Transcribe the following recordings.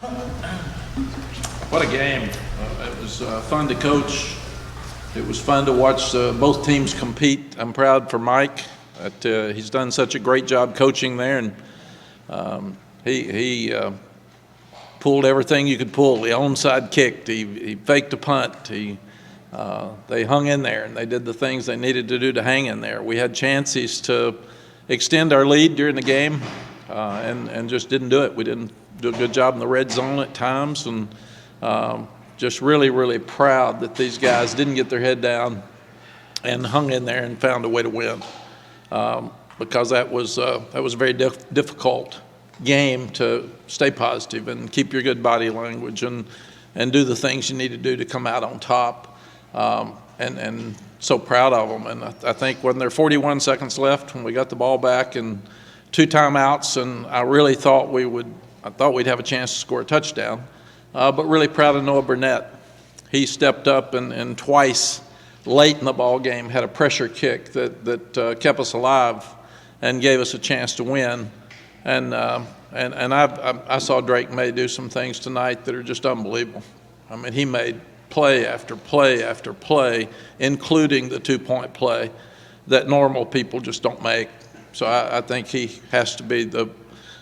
What a game. It was fun to coach. It was fun to watch both teams compete. I'm proud for Mike that he's done such a great job coaching there, and he pulled everything you could pull. He onside kicked. He faked a punt. They hung in there, and they did the things they needed to do to hang in there. We had chances to extend our lead during the game, and just didn't do it. We didn't do a good job in the red zone at times, and just really, really proud that these guys didn't get their head down and hung in there and found a way to win, because that was a very difficult game to stay positive and keep your good body language and do the things you need to do to come out on top, and so proud of them. And I think when there were 41 seconds left, when we got the ball back and 2 timeouts, and I really thought we'd have a chance to score a touchdown. But really proud of Noah Burnett. He stepped up and twice late in the ball game had a pressure kick that kept us alive and gave us a chance to win. And I saw Drake May do some things tonight that are just unbelievable. I mean, he made play after play after play, including the 2-point play that normal people just don't make. So I think he has to be the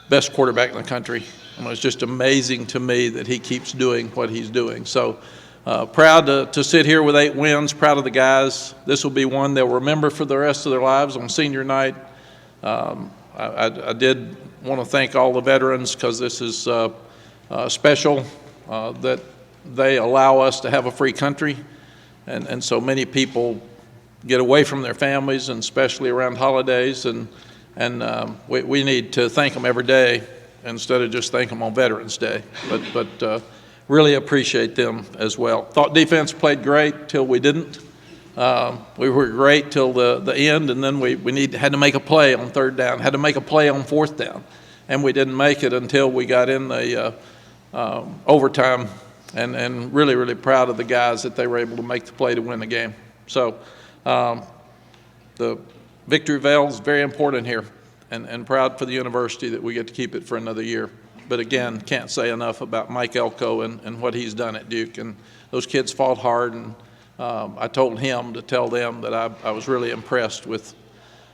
best quarterback in the country. And it's just amazing to me that he keeps doing what he's doing. So proud to sit here with 8 wins, proud of the guys. This will be one they'll remember for the rest of their lives on senior night. I did want to thank all the veterans, because this is special that they allow us to have a free country. And so many people get away from their families, and especially around holidays. And we need to thank them every day, instead of just thank them on Veterans Day, but really appreciate them as well. Thought defense played great till we didn't. We were great till the end, and then we had to make a play on 3rd down, had to make a play on 4th down, and we didn't make it until we got in the overtime, and really, really proud of the guys that they were able to make the play to win the game. So the victory veil is very important here. And proud for the university that we get to keep it for another year. But again, can't say enough about Mike Elko and what he's done at Duke. And those kids fought hard, and I told him to tell them that I was really impressed with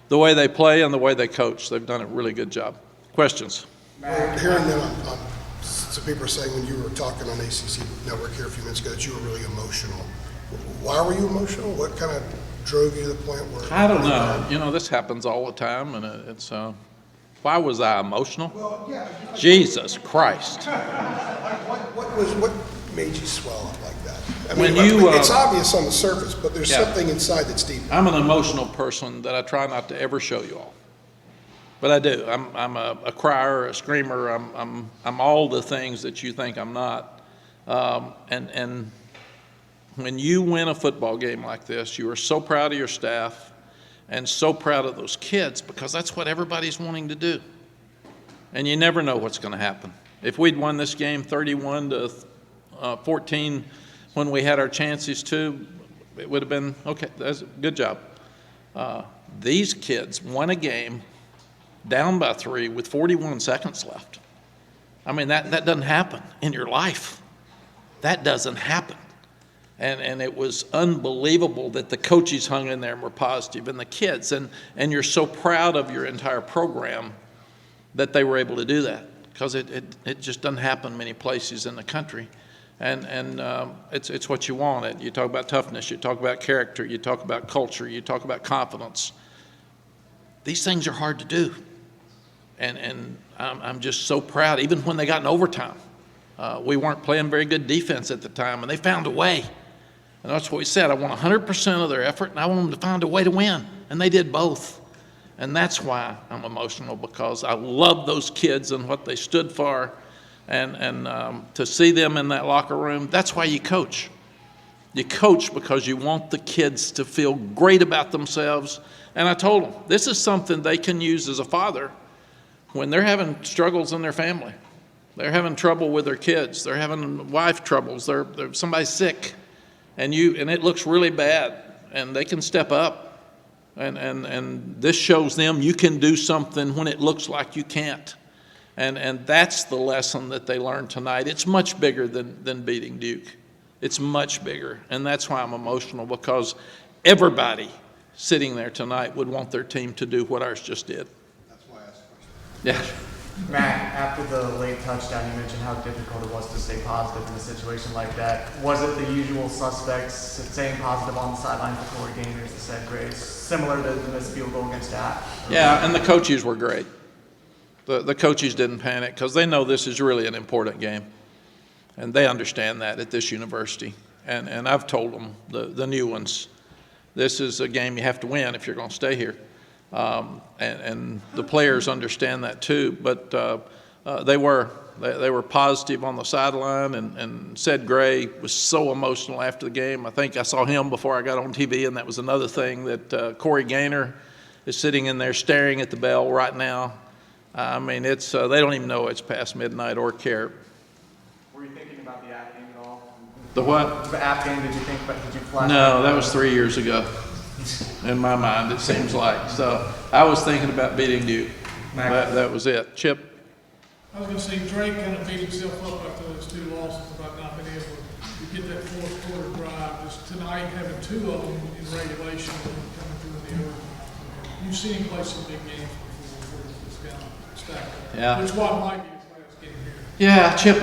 the way they play and the way they coach. They've done a really good job. Questions? Hearing them, some people are saying when you were talking on ACC Network here a few minutes ago that you were really emotional. Why were you emotional? What kind of drove you to the point where? I don't know. You know, this happens all the time, and it's. Why was I emotional? Well, yeah. Jesus Christ. What made you swell up like that? I When mean, you, it's obvious on the surface, but there's Yeah. something inside that's deep. I'm an emotional person that I try not to ever show you all, but I do. I'm a crier, a screamer. I'm all the things that you think I'm not. And when you win a football game like this, you are so proud of your staff and so proud of those kids, because that's what everybody's wanting to do. And you never know what's going to happen. If we'd won this game 31-14 when we had our chances to, it would have been, okay, that's a good job. These kids won a game down by 3 with 41 seconds left. I mean, that doesn't happen in your life. That doesn't happen. And it was unbelievable that the coaches hung in there and were positive, and the kids, and you're so proud of your entire program that they were able to do that, because it just doesn't happen many places in the country. And it's what you want. You talk about toughness, you talk about character, you talk about culture, you talk about confidence. These things are hard to do. And I'm just so proud. Even when they got in overtime, we weren't playing very good defense at the time, and they found a way. And that's what we said. I want 100% of their effort, and I want them to find a way to win. And they did both. And that's why I'm emotional, because I love those kids and what they stood for. And to see them in that locker room, that's why you coach. You coach because you want the kids to feel great about themselves. And I told them, this is something they can use as a father when they're having struggles in their family. They're having trouble with their kids. They're having wife troubles. They're somebody's sick. And it looks really bad, and they can step up, and this shows them you can do something when it looks like you can't. And that's the lesson that they learned tonight. It's much bigger than beating Duke. It's much bigger. And that's why I'm emotional, because everybody sitting there tonight would want their team to do what ours just did. That's why I asked the question. Yeah. Matt, after the late touchdown, you mentioned how difficult it was to stay positive in a situation like that. Was it the usual suspects staying positive on the sideline for Corey Gaynor, the said Grace, similar to the missed field goal against App? Yeah, and the coaches were great. The coaches didn't panic because they know this is really an important game. And they understand that at this university. And I've told them, the new ones, this is a game you have to win if you're going to stay here. And the players understand that too, but they were positive on the sideline, and Ced Gray was so emotional after the game. I think I saw him before I got on TV, and that was another thing that Corey Gaynor is sitting in there staring at the bell right now. I mean, it's they don't even know it's past midnight or care. Were you thinking about the App game at all? The what? The App game, did you think, but did you flash? No, that was 3 years ago. In my mind, it seems like. So I was thinking about beating Duke. That was it. Chip? I was going to say, Drake kind of beat himself up after those two losses about not being able to get that fourth quarter drive. Just tonight, having two of them in regulation and then coming through in the overtime. You've seen him play some big games before where it's kind of stacked up. Yeah. Which is why Mike is last game here. Yeah, Chip,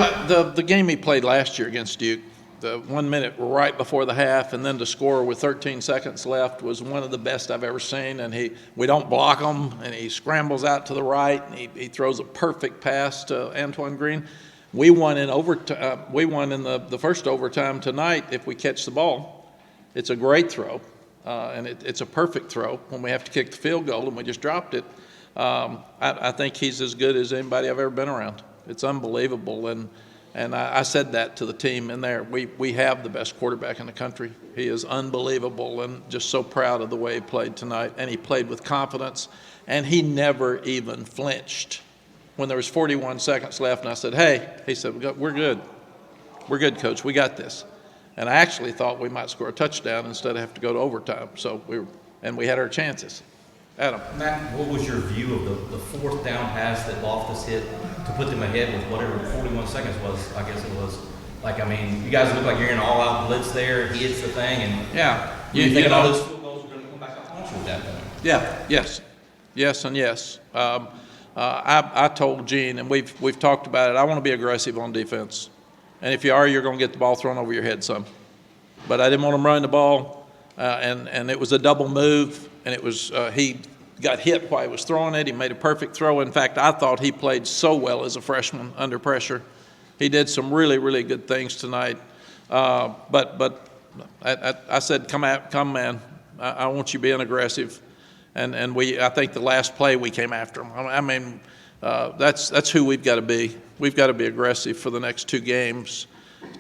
the game he played last year against Duke, the 1 minute right before the half, and then to score with 13 seconds left was one of the best I've ever seen. And we don't block him, and he scrambles out to the right, and he throws a perfect pass to Antoine Green. We won in overtime. We won in the first overtime tonight if we catch the ball. It's a great throw, and it's a perfect throw when we have to kick the field goal, and we just dropped it. I think he's as good as anybody I've ever been around. It's unbelievable, and I said that to the team in there. We have the best quarterback in the country. He is unbelievable, and just so proud of the way he played tonight. And he played with confidence, and he never even flinched. When there was 41 seconds left, and I said, hey, he said, we're good. We're good, Coach. We got this. And I actually thought we might score a touchdown instead of have to go to overtime. So we had our chances. Adam. Matt, what was your view of the fourth down pass that Loftus hit to put them ahead with whatever 41 seconds was? I guess it was. Like, I mean, you guys look like you're in an all-out blitz there. He hits the thing, and yeah, you think all those field goals are going to come back to haunt you at that point. Yeah. Yes, and yes. I told Gene, and we've talked about it. I want to be aggressive on defense, and if you are, you're going to get the ball thrown over your head some. But I didn't want him running the ball, and it was a double move. And it was he got hit while he was throwing it. He made a perfect throw. In fact, I thought he played so well as a freshman under pressure. He did some really, really good things tonight. But I said, come man. I want you being aggressive. And I think the last play we came after him. I mean, that's who we've got to be. We've got to be aggressive for the next two games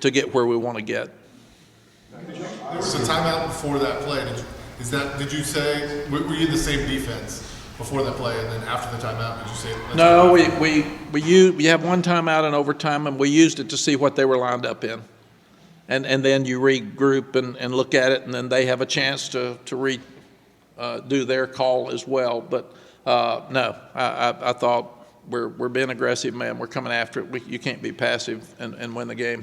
to get where we want to get. There was a timeout before that play. Did you say, were you in the same defense before that play, and then after the timeout, did you say? No, we have one timeout in overtime, and we used it to see what they were lined up in. And then you regroup and look at it, and then they have a chance to do their call as well. But no, I thought we're being aggressive, man. We're coming after it. You can't be passive and win the game.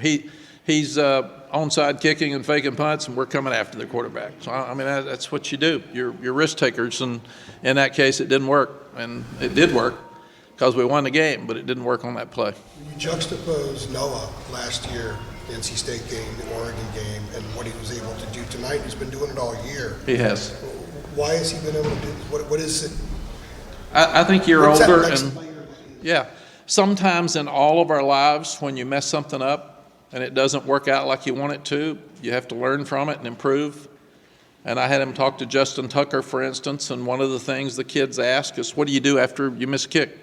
He's onside kicking and faking punts, and we're coming after the quarterback. So, I mean, that's what you do. You're risk takers, and in that case, it didn't work. And it did work because we won the game, but it didn't work on that play. You juxtapose Noah last year, the NC State game, the Oregon game, and what he was able to do tonight. He's been doing it all year. He has. Why has he been able to do this? What is it? I think you're What's older. that next And player? yeah, sometimes in all of our lives, when you mess something up, and it doesn't work out like you want it to, you have to learn from it and improve. And I had him talk to Justin Tucker, for instance, and one of the things the kids ask is, what do you do after you miss a kick?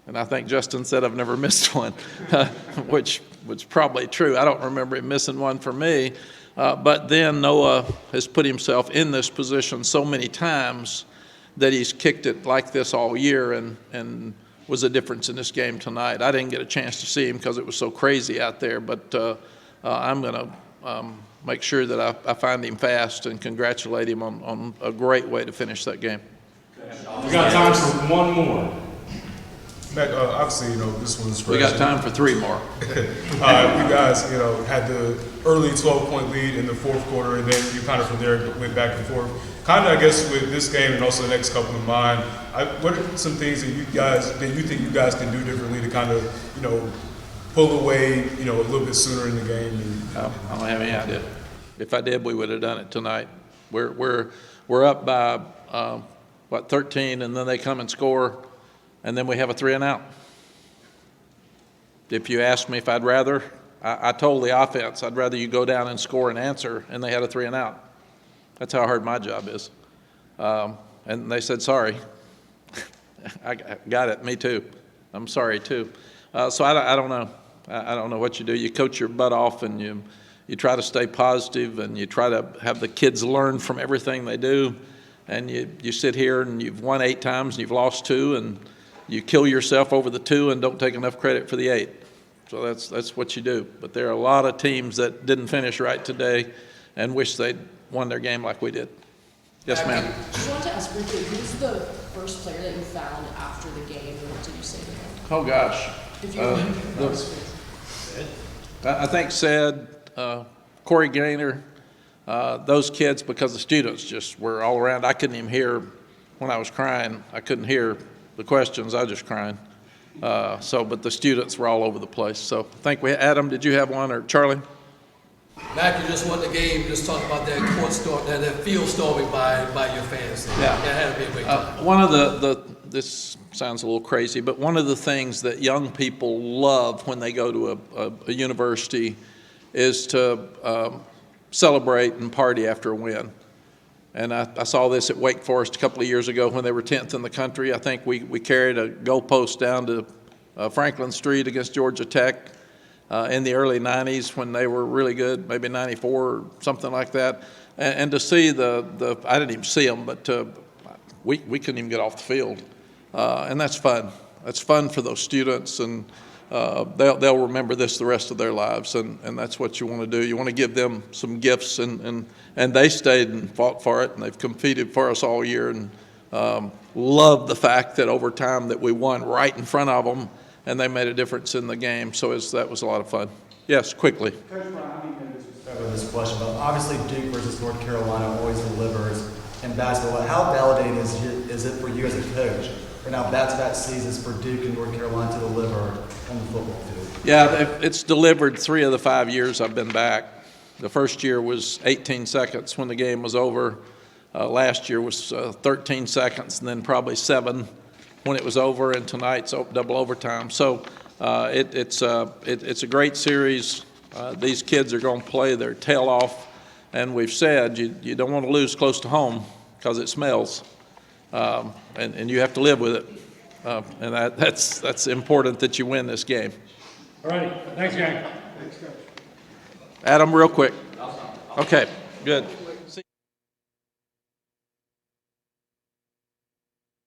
And I think Justin said, I've never missed one, which was probably true. I don't remember him missing one for me. But then Noah has put himself in this position so many times that he's kicked it like this all year, and was a difference in this game tonight. I didn't get a chance to see him because it was so crazy out there, but I'm going to make sure that I find him fast and congratulate him on a great way to finish that game. We got time for one more. Mac, obviously, this was We got time for 3 more. you guys, had the early 12-point lead in the fourth quarter, and then you kind of from there went back and forth. Kind of, I guess, with this game and also the next couple of mine, what are some things that you think you guys can do differently to kind of, pull away, a little bit sooner in the game? I don't have any idea. If I did, we would have done it tonight. We're up by 13, and then they come and score, and then we have a 3 and out. If you ask me if I'd rather, I told the offense I'd rather you go down and score and answer, and they had a 3 and out. That's how hard my job is. And they said sorry. I got it. Me too. I'm sorry too. So I don't know. I don't know what you do. You coach your butt off, and you try to stay positive, and you try to have the kids learn from everything they do. And you sit here and you've won 8 times and you've lost 2, and you kill yourself over the 2 and don't take enough credit for the 8. So that's what you do. But there are a lot of teams that didn't finish right today and wish they'd won their game like we did. Yes, ma'am. Just wanted to ask briefly, who's the first player that you found after the game, and what did you say to him? Oh, gosh. If you remember. I think said Corey Gaynor, those kids, because the students just were all around. I couldn't even hear when I was crying. I couldn't hear the questions. I was just crying. But the students were all over the place. So I think Adam, did you have one, or Charlie? Mac, you just won the game. Just talk about that court storm, that field storming by your fans. Yeah. That had to be a great time. One of this sounds a little crazy, but one of the things that young people love when they go to a university is to celebrate and party after a win. And I saw this at Wake Forest a couple of years ago when they were 10th in the country. I think we carried a goalpost down to Franklin Street against Georgia Tech in the early 90s when they were really good, maybe 94 or something like that. And to see I didn't even see them, but we couldn't even get off the field. And that's fun. That's fun for those students, and they'll remember this the rest of their lives, and that's what you want to do. You want to give them some gifts, and they stayed and fought for it, and they've competed for us all year, and love the fact that over time that we won right in front of them, and they made a difference in the game. So that was a lot of fun. Yes, quickly. Coach Brown, I mean, no disrespect with this question, but obviously Duke versus North Carolina always delivers in basketball. How validating is it for you as a coach for now back-to-back seasons for Duke and North Carolina to deliver on the football field? Yeah, it's delivered 3 of the 5 years I've been back. The first year was 18 seconds when the game was over. Last year was 13 seconds, and then probably 7 when it was over, and tonight's double overtime. So it's a great series. These kids are going to play their tail off, and we've said you don't want to lose close to home because it smells, and you have to live with it. And that's important that you win this game. All right, thanks, gang. Adam, real quick. Okay, good.